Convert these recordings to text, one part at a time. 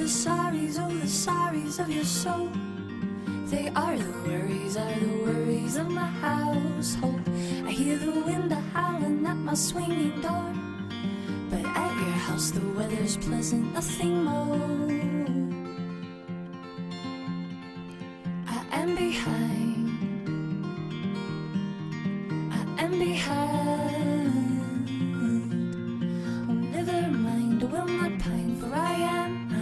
oh the sorries of your soul. They are the worries of my household. I hear the wind howling at my swinging door, but at your house the weather's pleasant, nothing more. I am behind, I am behind. Oh, never mind, I will not pine, for I am mine.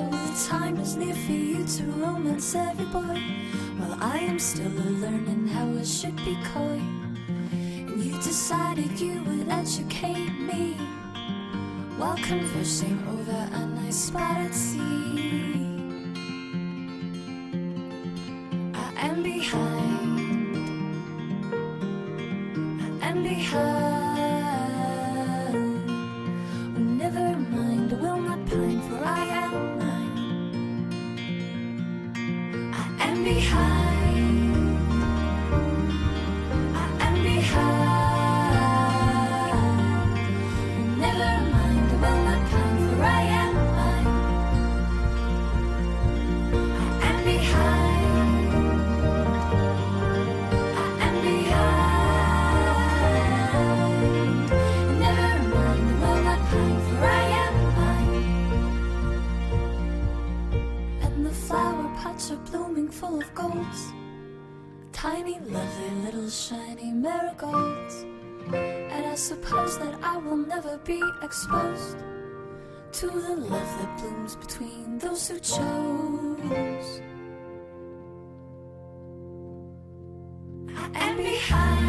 The time is near for you to romance every boy, while I am still learning how I should be coy. And you decided you would educate me while conversing over a nice spot at sea. I am behind, I am behind. Oh, never mind, I will not pine, for I am mine. I am behind, I am behind. Never mind, I will not pine, for I am mine. I am behind, I am behind. Never mind, I will not pine, for I am mine. And the flower pots are blooming full of golds, tiny, lovely, little shiny marigolds. And I suppose that I will never be exposed to the love that blooms between those who chose. I am behind.